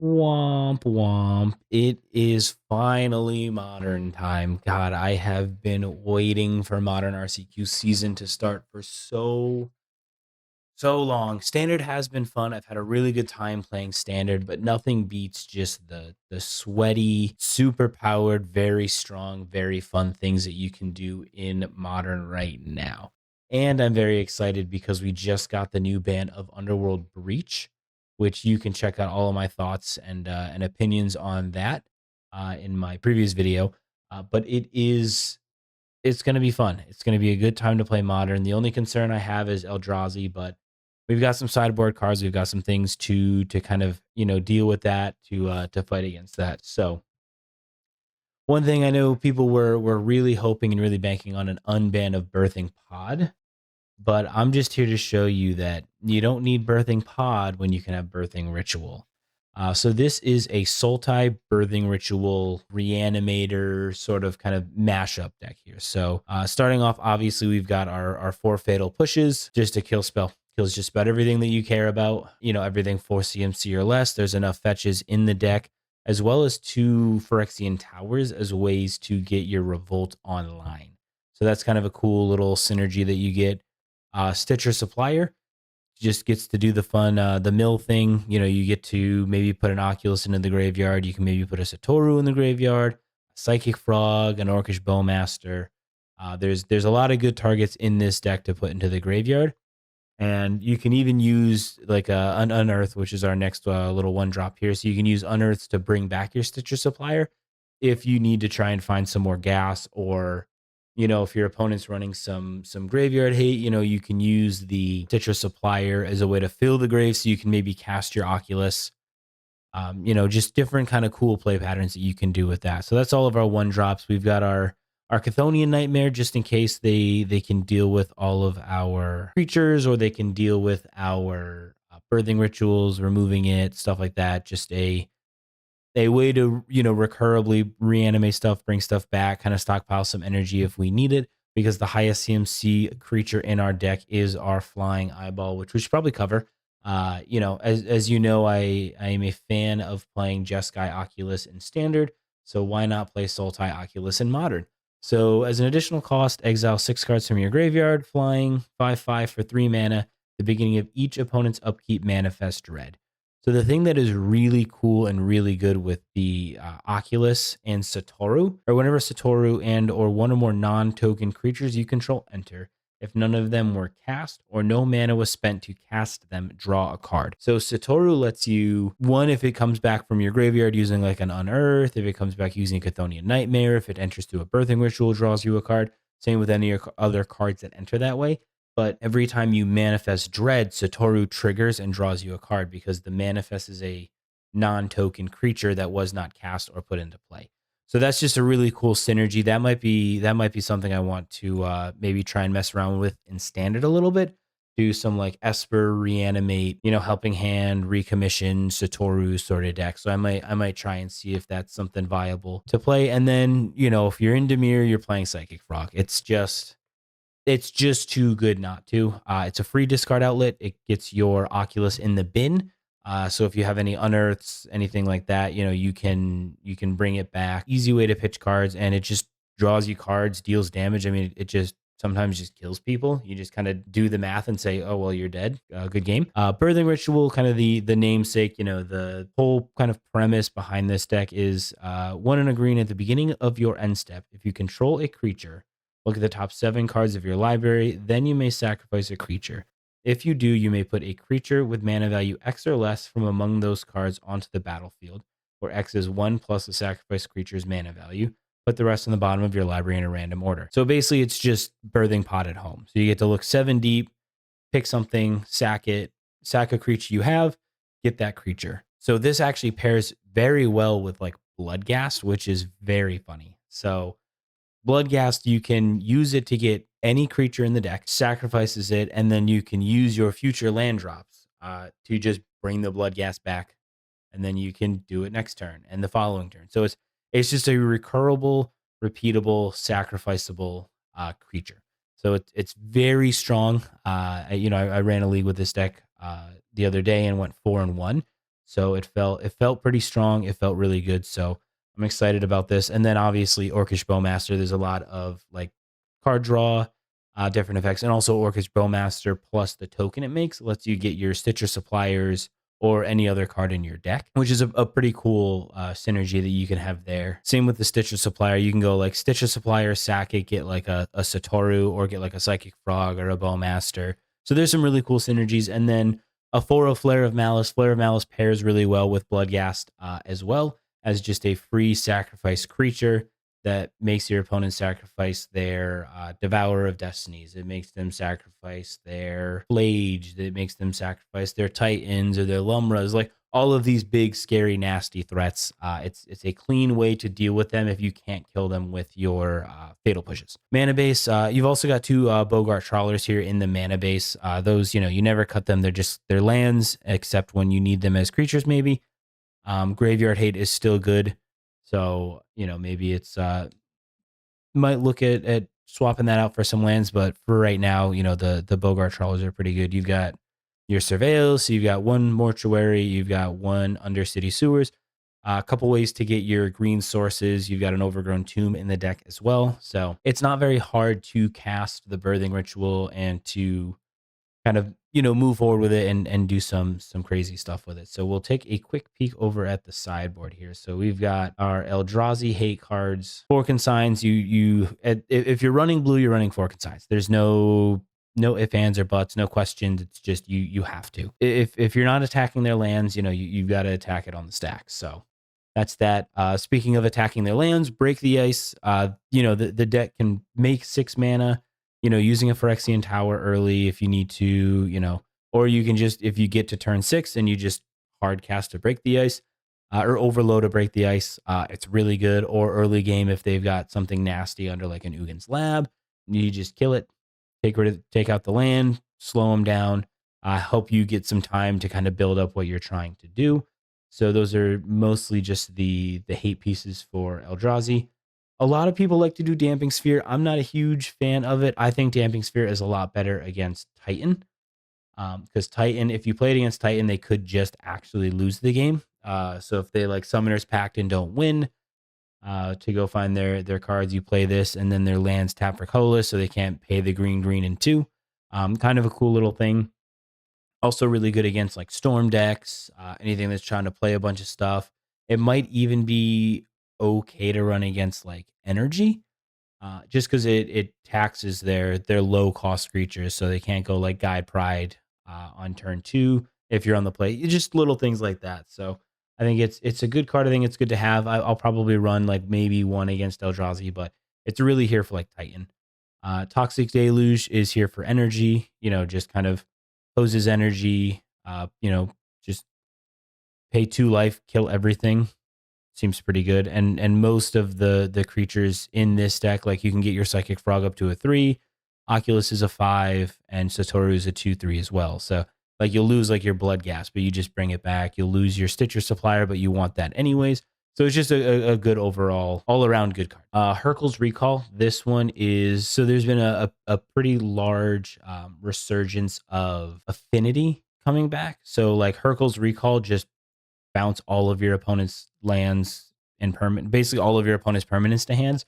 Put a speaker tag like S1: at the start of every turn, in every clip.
S1: Womp womp. It is finally modern time. God, I have been waiting for modern RCQ season to start for so long. Standard has been fun. I've had a really good time playing standard, but nothing beats just the sweaty, super powered, very strong, very fun things that you can do in modern right now. And I'm very excited because we just got the new ban of Underworld Breach, which you can check out all of my thoughts and opinions on that in my previous video. But it's going to be fun. It's going to be a good time to play modern. The only concern I have is Eldrazi, but we've got some sideboard cards. We've got some things to kind of deal with that to fight against that. So one thing I know people were really hoping and really banking on an unban of Birthing Pod, but I'm just here to show you that you don't need Birthing Pod when you can have Birthing Ritual. So this is a Sultai Birthing Ritual Reanimator sort of kind of mashup deck here. So starting off, obviously, we've got our 4 Fatal Pushes, just a kill spell. Kills just about everything that you care about. Everything 4 CMC or less. There's enough fetches in the deck, as well as 2 Phyrexian Towers as ways to get your Revolt online. So that's kind of a cool little synergy that you get. Stitcher Supplier just gets to do the fun, the mill thing. You get to maybe put an Oculus into the graveyard. You can maybe put a Satoru in the graveyard, a Psychic Frog, an Orcish Bowmaster. There's a lot of good targets in this deck to put into the graveyard. And you can even use like an Unearth, which is our next little 1-drop here. So you can use Unearths to bring back your Stitcher Supplier if you need to try and find some more gas, or if your opponent's running some graveyard hate, you can use the Stitcher Supplier as a way to fill the grave, so you can maybe cast your Oculus. Just different kind of cool play patterns that you can do with that. So that's all of our 1-drops. We've got our Chthonian Nightmare, just in case they can deal with all of our creatures, or they can deal with our birthing rituals, removing it, stuff like that. Just a way to recurrently reanimate stuff, bring stuff back, kind of stockpile some energy if we need it, because the highest CMC creature in our deck is our Flying Eyeball, which we should probably cover. As you know, I am a fan of playing Jeskai Oculus in Standard, so why not play Sultai Oculus in Modern? So as an additional cost, exile 6 cards from your graveyard, flying 5/5 for 3 mana. The beginning of each opponent's upkeep, manifest Dread. So the thing that is really cool and really good with the Oculus and Satoru, or whenever Satoru and or one or more non-token creatures you control enter, if none of them were cast or no mana was spent to cast them, draw a card. So Satoru lets you, one, if it comes back from your graveyard using like an Unearth, if it comes back using Chthonian Nightmare, if it enters through a Birthing Ritual, draws you a card. Same with any other cards that enter that way. But every time you manifest Dread, Satoru triggers and draws you a card, because the manifest is a non-token creature that was not cast or put into play. So that's just a really cool synergy. That might be something I want to maybe try and mess around with in Standard a little bit. Do some like Esper, reanimate, Helping Hand, recommission, Satoru sort of deck. So I might try and see if that's something viable to play. And then, if you're in Dimir, you're playing Psychic Frog. It's just too good not to. It's a free discard outlet. It gets your Oculus in the bin. So if you have any Unearths, anything like that, you can bring it back. Easy way to pitch cards, and it just draws you cards, deals damage. I mean, it just sometimes just kills people. You just kind of do the math and say, oh, well, you're dead. Good game. Birthing Ritual, kind of the namesake, the whole kind of premise behind this deck is 1 and a green at the beginning of your end step. If you control a creature, look at the top 7 cards of your library, then you may sacrifice a creature. If you do, you may put a creature with mana value X or less from among those cards onto the battlefield, where X is 1 plus the sacrificed creature's mana value. Put the rest on the bottom of your library in a random order. So basically, it's just Birthing Pod at home. So you get to look 7 deep, pick something, sack it, sack a creature you have, get that creature. So this actually pairs very well with like Bloodghast, which is very funny. So Bloodghast, you can use it to get any creature in the deck, sacrifices it, and then you can use your future land drops to just bring the Bloodghast back, and then you can do it next turn and the following turn. So it's just a recurable, repeatable, sacrificable creature. So it's very strong. I ran a league with this deck the other day and went 4-1. So it felt pretty strong. It felt really good. So I'm excited about this. And then obviously Orcish Bowmaster, there's a lot of like card draw, different effects, and also Orcish Bowmaster plus the token it makes lets you get your Stitcher Suppliers or any other card in your deck, which is a pretty cool synergy that you can have there. Same with the Stitcher Supplier. You can go like Stitcher Supplier, sack it, get like a Satoru, or get like a Psychic Frog or a Bowmaster. So there's some really cool synergies. And then a 4 Flare of Malice. Flare of Malice pairs really well with Bloodghast as well as just a free sacrifice creature that makes your opponent sacrifice their Devourer of Destinies. It makes them sacrifice their Flage. It makes them sacrifice their Titans or their Lumras. Like all of these big, scary, nasty threats. It's a clean way to deal with them if you can't kill them with your fatal pushes. Mana base. You've also got 2 Boggart Trawlers here in the mana base. Those, you never cut them. They're lands, except when you need them as creatures, maybe. Graveyard Hate is still good. So, maybe it's might look at swapping that out for some lands, but for right now, the Boggart Trawlers are pretty good. You've got your Surveil, so you've got 1 Mortuary, you've got 1 Undercity Sewers, a couple ways to get your green sources. You've got an Overgrown Tomb in the deck as well. So it's not very hard to cast the Birthing Ritual and to kind of move forward with it and do some crazy stuff with it. So we'll take a quick peek over at the sideboard here. So we've got our Eldrazi hate cards, 4 consigns. If you're running blue, you're running 4 consigns. There's no ifs, ands, or buts, no questions. It's just you have to. If you're not attacking their lands, you've got to attack it on the stack. So that's that. Speaking of attacking their lands, Break the Ice. The deck can make 6 mana. Using a Phyrexian Tower early if you need to, or you can just, if you get to turn 6 and you just hard cast to Break the Ice, or overload to Break the Ice, it's really good. Or early game if they've got something nasty under like an Ugin's Lab, you just kill it, take out the land, slow them down, help you get some time to kind of build up what you're trying to do. So those are mostly just the hate pieces for Eldrazi. A lot of people like to do Damping Sphere. I'm not a huge fan of it. I think Damping Sphere is a lot better against Titan. Because Titan, if you played against Titan, they could just actually lose the game. So if they like Summoner's Pact and don't win, to go find their cards, you play this, and then their lands tap for colorless, so they can't pay the green and 2. Kind of a cool little thing. Also really good against like Storm decks, anything that's trying to play a bunch of stuff. It might even be okay to run against like Energy, just because it taxes their low cost creatures, so they can't go like Guide Pride on turn 2 if you're on the play. Just little things like that. So I think it's a good card. I think it's good to have. I'll probably run like maybe 1 against Eldrazi, but it's really here for like Titan. Toxic Deluge is here for energy. Just kind of poses energy. Just pay 2 life, kill everything. Seems pretty good. And most of the creatures in this deck, like you can get your Psychic Frog up to a 3, Oculus is a 5, and Satoru is a 2/3 as well. So like you'll lose like your Bloodghast, but you just bring it back. You'll lose your Stitcher Supplier, but you want that anyways. So it's just a good overall, all around good card. Hurkyl's Recall. This one is, so there's been a pretty large resurgence of affinity coming back. So like Hurkyl's Recall, just bounce all of your opponent's lands and basically all of your opponent's permanents to hands.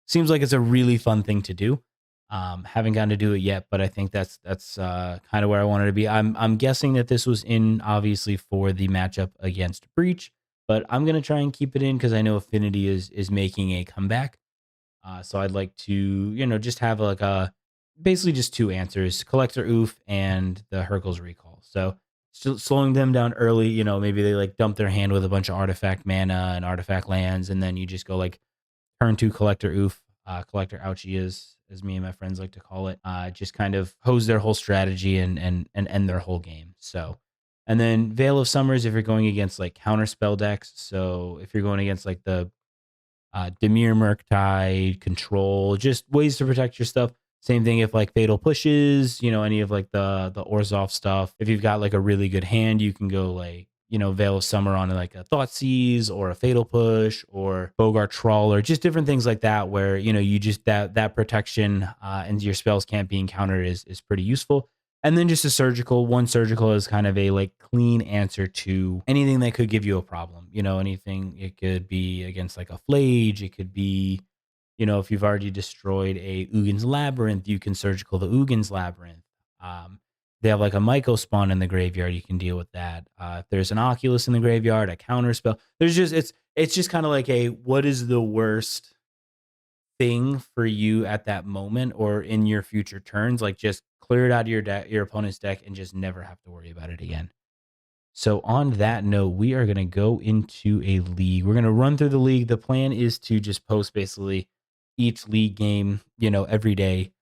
S1: Seems like it's a really fun thing to do. Haven't gotten to do it yet, but I think that's kind of where I wanted to be. I'm guessing that this was in obviously for the matchup against Breach, but I'm gonna try and keep it in because I know Affinity is making a comeback. So I'd like to just have like basically just 2 answers: Collector Oof and the Hurkyl's Recall. So slowing them down early, maybe they like dump their hand with a bunch of artifact mana and artifact lands, and then you just go like turn 2 Collector Oof, Collector Ouchie as me and my friends like to call it. Just kind of hose their whole strategy and end their whole game. So, and then Veil of Summers if you're going against like counter spell decks. So if you're going against like the Dimir Murktide, Control, just ways to protect your stuff. Same thing if like Fatal Pushes, any of like the Orzhov stuff. If you've got like a really good hand, you can go like, Veil of Summer on like a Thoughtseize or a Fatal Push or Boggart Trawler, just different things like that where, you just that protection and your spells can't be encountered is pretty useful. And then just a surgical. One surgical is kind of a like clean answer to anything that could give you a problem. You know, anything. It could be against like a flage. It could be, you know, if you've already destroyed a Ugin's Labyrinth, you can surgical the Ugin's Labyrinth. They have like a Myco spawn in the graveyard. You can deal with that. If there's an Oculus in the graveyard, a counter spell. There's just it's just kind of like a what is the worst thing for you at that moment or in your future turns? Like just clear it out of your deck, your opponent's deck, and just never have to worry about it again. So on that note, we are going to go into a league. We're going to run through the league. The plan is to just post basically each league game, you know, every day.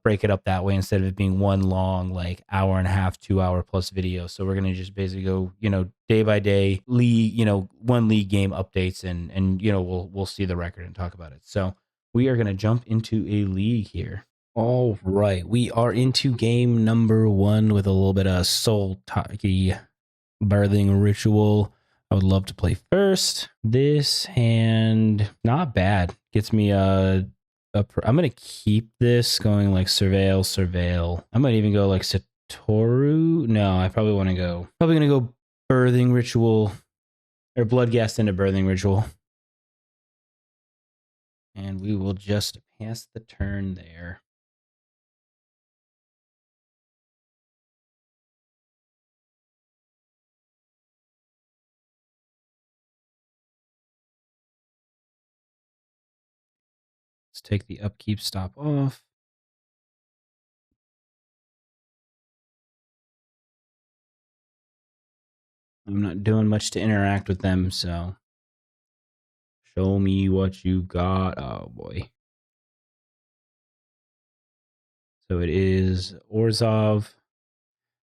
S1: Break it up that way instead of it being one long, like hour and a half, 2 hour plus video. So we're going to just basically go, you know, day by day league, you know, one league game updates and, you know, we'll see the record and talk about it. So we are going to jump into a league here. All right. We are into game number 1 with a little bit of Sultai Birthing Ritual. I would love to play first. This hand, not bad. Gets me I'm going to keep this going like surveil. I might even go like Satoru. No, I probably want to go. Probably going to go Birthing Ritual or Bloodghast into Birthing Ritual. And we will just pass the turn there. Let's take the upkeep stop off. I'm not doing much to interact with them, so show me what you got. Oh boy. So it is Orzhov.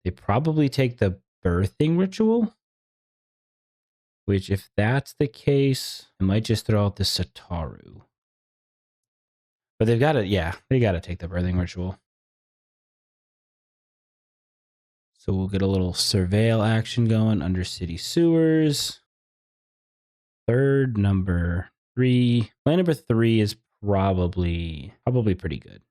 S1: They probably take the Birthing Ritual, which if that's the case, I might just throw out the Satoru. But they've got to, yeah, they got to take the Birthing Ritual. So we'll get a little surveil action going. Undercity Sewers. Third, number 3. Plan number 3 is probably pretty good.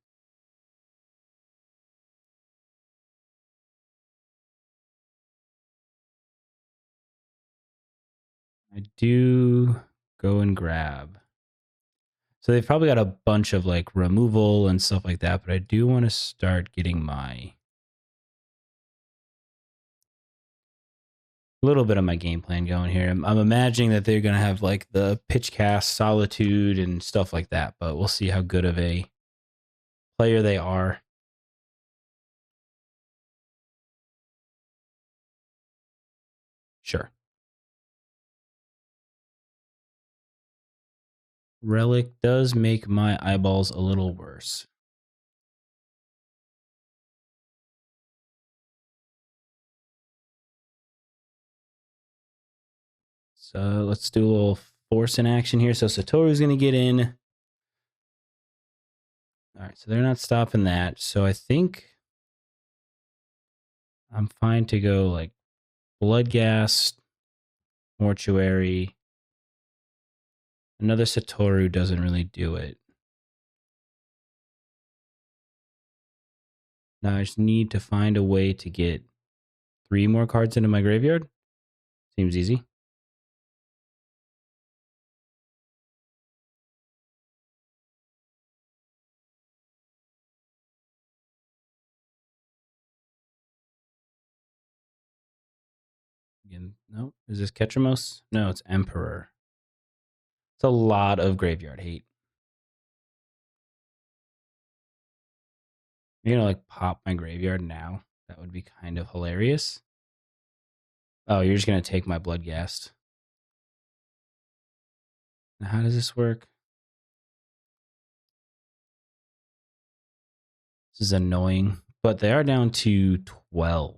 S1: I do go and grab. So they've probably got a bunch of like removal and stuff like that, but I do want to start getting my little bit of my game plan going here. I'm imagining that they're going to have like the pitch cast, solitude, and stuff like that, but we'll see how good of a player they are. Sure. Relic does make my eyeballs a little worse. So let's do a little force in action here. So Satoru's going to get in. All right, so they're not stopping that. So I think I'm fine to go like Bloodghast, Mortuary. Another Satoru doesn't really do it. Now I just need to find a way to get 3 more cards into my graveyard. Seems easy. Again, no. Is this Ketramos? No, it's Emperor. It's a lot of graveyard hate. You're gonna like pop my graveyard now. That would be kind of hilarious. Oh, you're just gonna take my Bloodghast. Now, how does this work? This is annoying, but they are down to 12.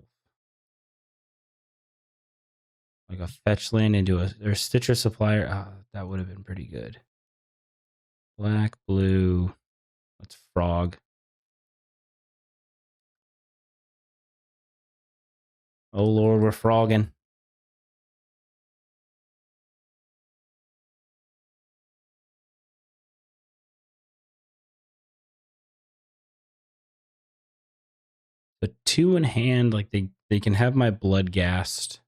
S1: Like a fetch land into or Stitcher Supplier. Oh, that would have been pretty good. Black, blue. Let's frog. Oh Lord, we're frogging. But 2 in hand, like they can have my Bloodghast.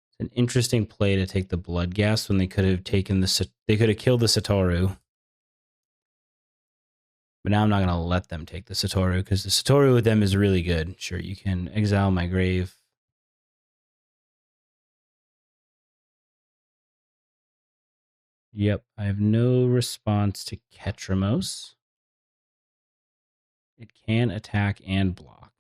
S1: It's an interesting play to take the Bloodghast when they could have taken they could have killed the Satoru. But now I'm not gonna let them take the Satoru because the Satoru with them is really good. Sure, you can exile my grave. Yep, I have no response to Ketramos. It can attack and block.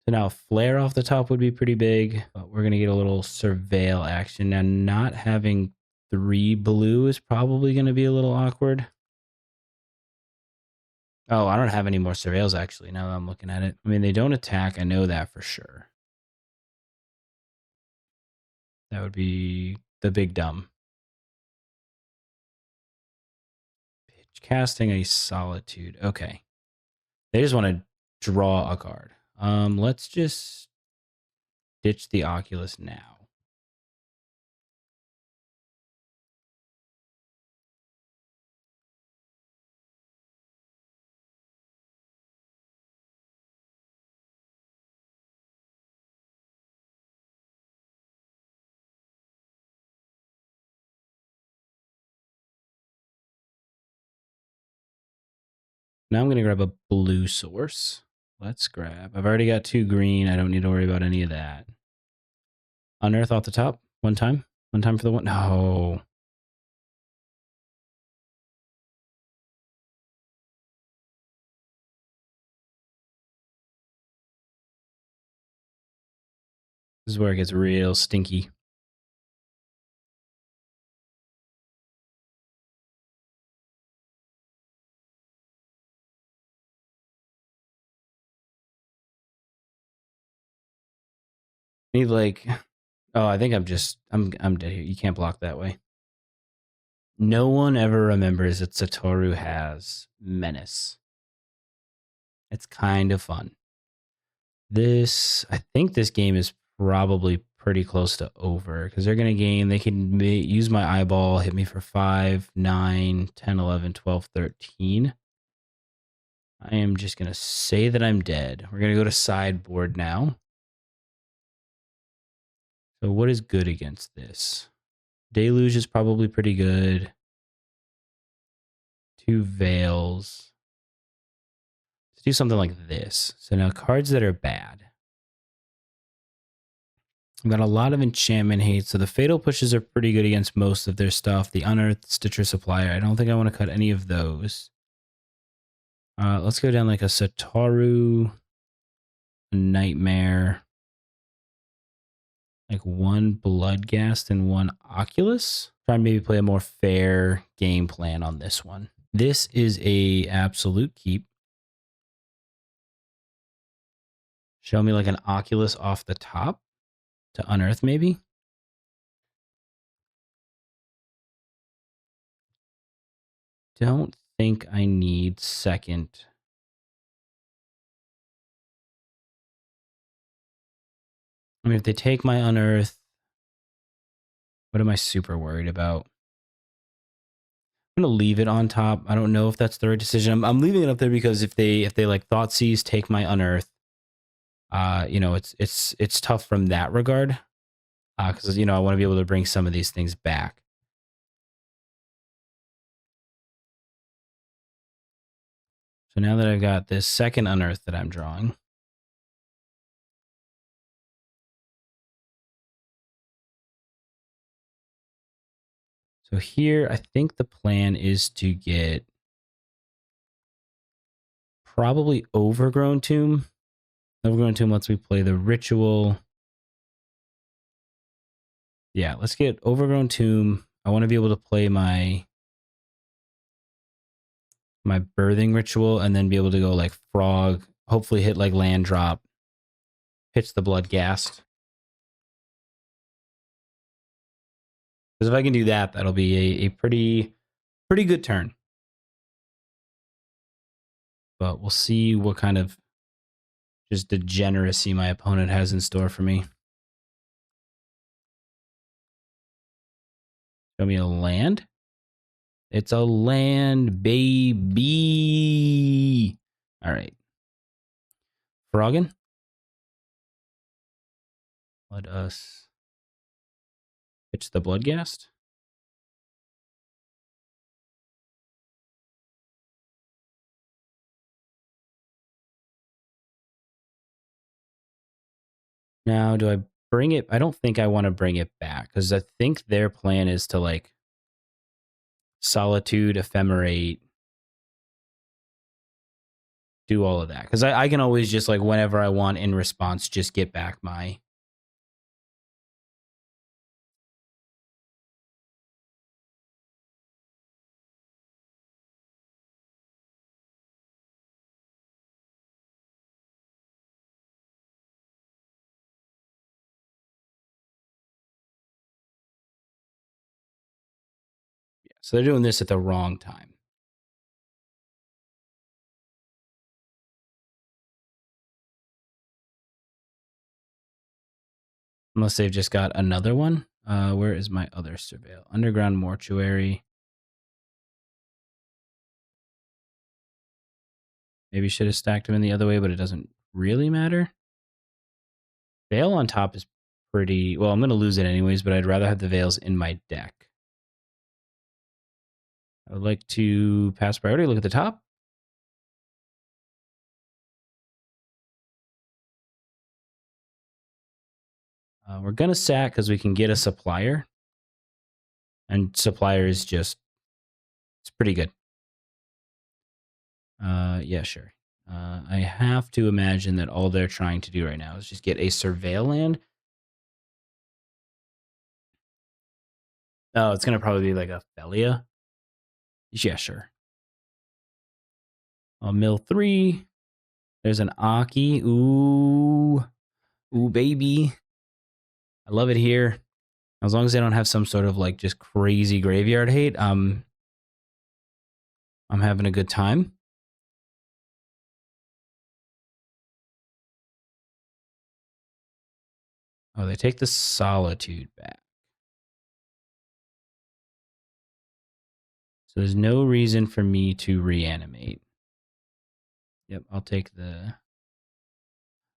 S1: So now Flare off the top would be pretty big, but we're going to get a little Surveil action. Now, not having 3 blue is probably going to be a little awkward. Oh, I don't have any more Surveils, actually, now that I'm looking at it. I mean, they don't attack. I know that for sure. That would be the big dumb. Pitch casting a Solitude. Okay. They just want to draw a card. Let's just ditch the Oculus now. Now I'm going to grab a blue source. Let's grab. I've already got 2 green. I don't need to worry about any of that. Unearth off the top. One time. One time for the one. No. This is where it gets real stinky. Need like, oh, I think I'm dead here. You can't block that way. No one ever remembers that Satoru has Menace. It's kind of fun. I think this game is probably pretty close to over because they're going to gain. They can use my eyeball, hit me for 5, 9, 10, 11, 12, 13. I am just going to say that I'm dead. We're going to go to sideboard now. So what is good against this? Deluge is probably pretty good. 2 Veils. Let's do something like this. So now cards that are bad. I've got a lot of enchantment hate. So the Fatal Pushes are pretty good against most of their stuff. The Unearth, Stitcher, Supplier. I don't think I want to cut any of those. Let's go down like a Satoru, Nightmare. Like 1 Bloodghast and 1 Oculus. Try and maybe play a more fair game plan on this one. This is a absolute keep. Show me like an Oculus off the top to Unearth maybe. Don't think I need second. I mean, if they take my Unearth, what am I super worried about? I'm gonna leave it on top. I don't know if that's the right decision. I'm leaving it up there because if they like Thoughtseize, take my Unearth, you know, it's tough from that regard. Because you know I want to be able to bring some of these things back. So now that I've got this second Unearth that I'm drawing. So here, I think the plan is to get probably Overgrown Tomb. Overgrown Tomb lets me play the Ritual. Yeah, let's get Overgrown Tomb. I want to be able to play my Birthing Ritual and then be able to go like Frog, hopefully hit like land drop, hits the Bloodghast. Because if I can do that, that'll be a pretty good turn. But we'll see what kind of just degeneracy my opponent has in store for me. Show me a land. It's a land, baby. All right. Froggen. Let us pitch the Bloodghast. Now, do I bring it? I don't think I want to bring it back because I think their plan is to like Solitude, Ephemerate, do all of that. Because I can always just like whenever I want in response, just get back my. So they're doing this at the wrong time. Unless they've just got another one. Where is my other surveil? Underground Mortuary. Maybe should have stacked them in the other way, but it doesn't really matter. Veil on top is pretty... Well, I'm going to lose it anyways, but I'd rather have the Veils in my deck. I would like to pass priority. Look at the top. We're going to sack because we can get a Supplier. And Supplier is just... It's pretty good. Yeah, sure. I have to imagine that all they're trying to do right now is just get a Surveil land. Oh, it's going to probably be like a Felia. Yeah, sure. Mill 3. There's an Aki. Ooh. Ooh, baby. I love it here. As long as they don't have some sort of like just crazy graveyard hate, I'm having a good time. Oh, they take the Solitude back. So there's no reason for me to reanimate. Yep, I'll take the...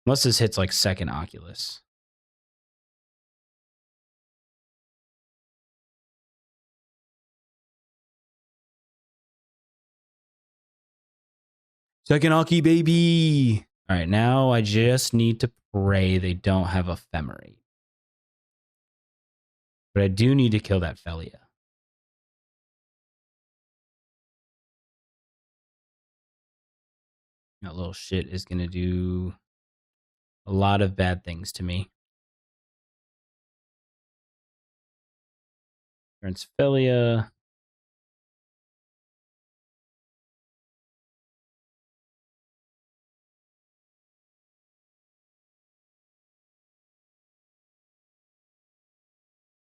S1: Unless this hits like second Oculus. Second Aki, baby! All right, now I just need to pray they don't have Ephemerate. But I do need to kill that Felia. That little shit is going to do a lot of bad things to me. Turns Felia.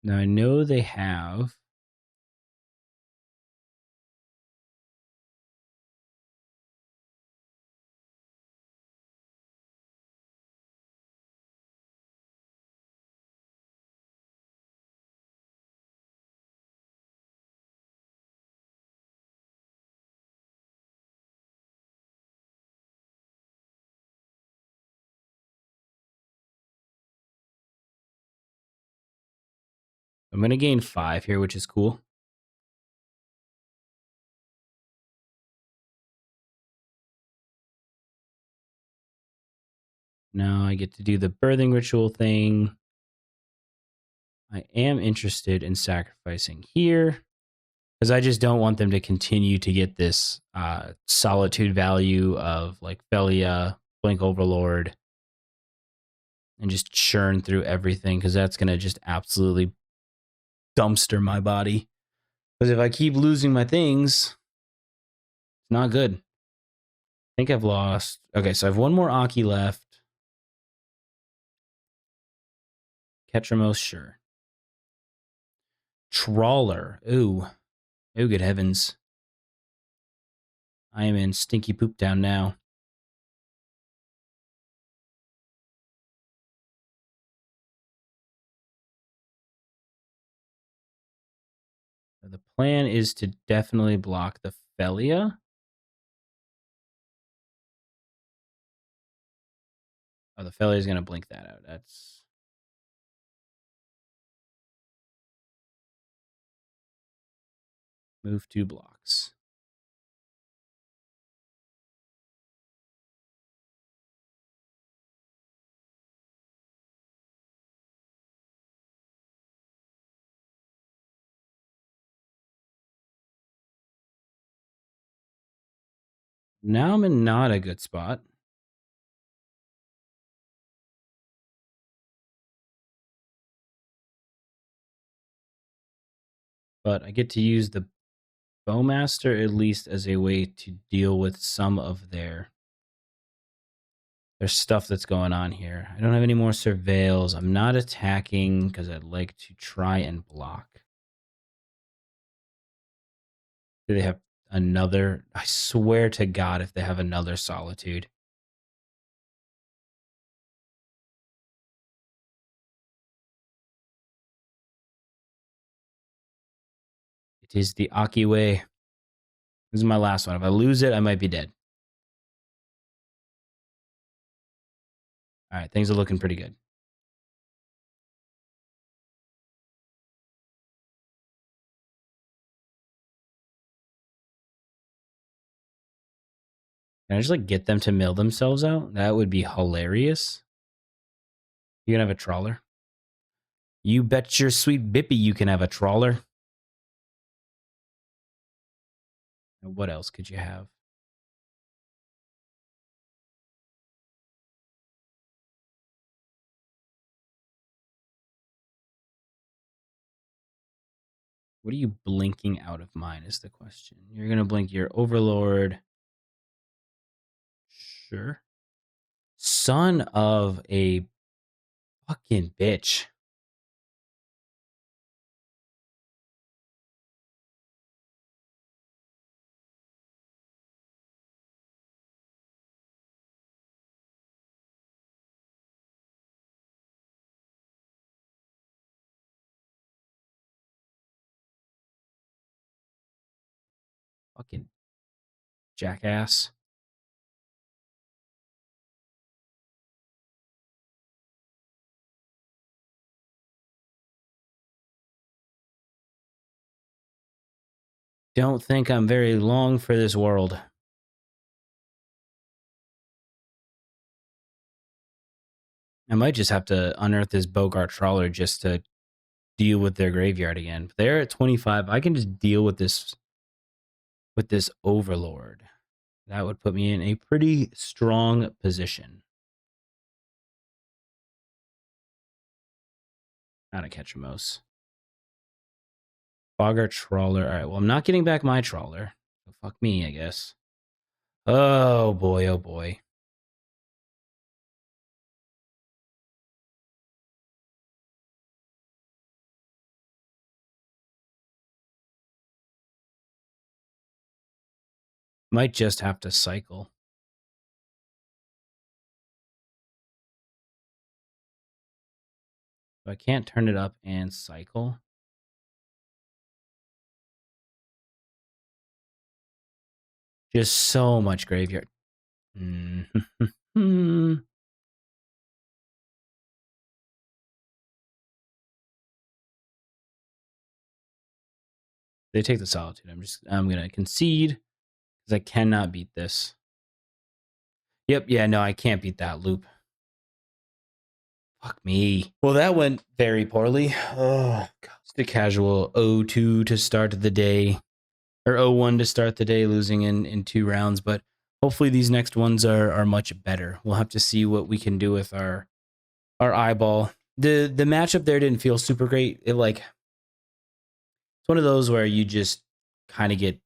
S1: Now I know they have... I'm going to gain 5 here, which is cool. Now I get to do the birthing ritual thing. I am interested in sacrificing here because I just don't want them to continue to get this solitude value of like Felia, Blink Overlord, and just churn through everything because that's going to just absolutely dumpster my body. Because if I keep losing my things, it's not good. I think I've lost. Okay, so I have one more Aki left. Ketramos, sure. Trawler. Ooh. Oh, good heavens. I am in Stinky Poop Town now. So the plan is to definitely block the Felia. Oh, the Felia is going to blink that out. That's move 2 blocks. Now I'm in not a good spot. But I get to use the Bowmaster at least as a way to deal with some of their stuff that's going on here. I don't have any more surveils. I'm not attacking because I'd like to try and block. Do they have another? I swear to God, if they have another Solitude. It is the Aki way. This is my last one. If I lose it, I might be dead. All right, things are looking pretty good. Can I just like get them to mill themselves out? That would be hilarious. You can have a trawler. You bet your sweet bippy you can have a trawler. And what else could you have? What are you blinking out of mine is the question. You're going to blink your Overlord. Sure. Son of a fucking bitch. Fucking jackass. Don't think I'm very long for this world. I might just have to unearth this Boggart Trawler just to deal with their graveyard again. They're at 25. I can just deal with this Overlord. That would put me in a pretty strong position. Not a Ketramose. Boggart Trawler. All right, well, I'm not getting back my Trawler. So fuck me, I guess. Oh, boy, oh, boy. Might just have to cycle. So I can't turn it up and cycle. Just so much graveyard. They take the Solitude. I'm gonna concede because I cannot beat this. Yep, yeah, no, I can't beat that loop. Fuck me. Well, that went very poorly. Oh, God. Just a casual 0-2 to start the day. Or 0-1 to start the day, losing in 2 rounds. But hopefully these next ones are much better. We'll have to see what we can do with our eyeball. The matchup there didn't feel super great. It's one of those where you just kind of get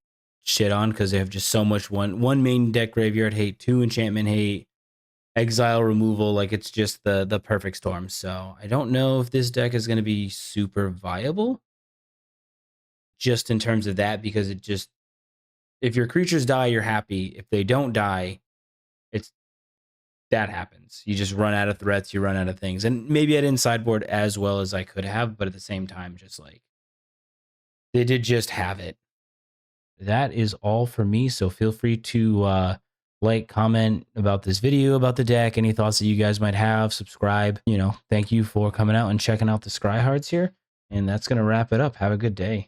S1: shit on because they have just so much one main deck graveyard hate, 2 enchantment hate, exile removal. Like it's just the perfect storm. So I don't know if this deck is going to be super viable just in terms of that, because it just, if your creatures die, you're happy. If they don't die, it's that happens. You just run out of threats, you run out of things. And maybe I didn't sideboard as well as I could have, but at the same time, just like They did just have it. That is all for me. So feel free to like, comment about this video, about the deck, any thoughts that you guys might have, subscribe. Thank you for coming out and checking out the Scryhards here. And that's going to wrap it up. Have a good day.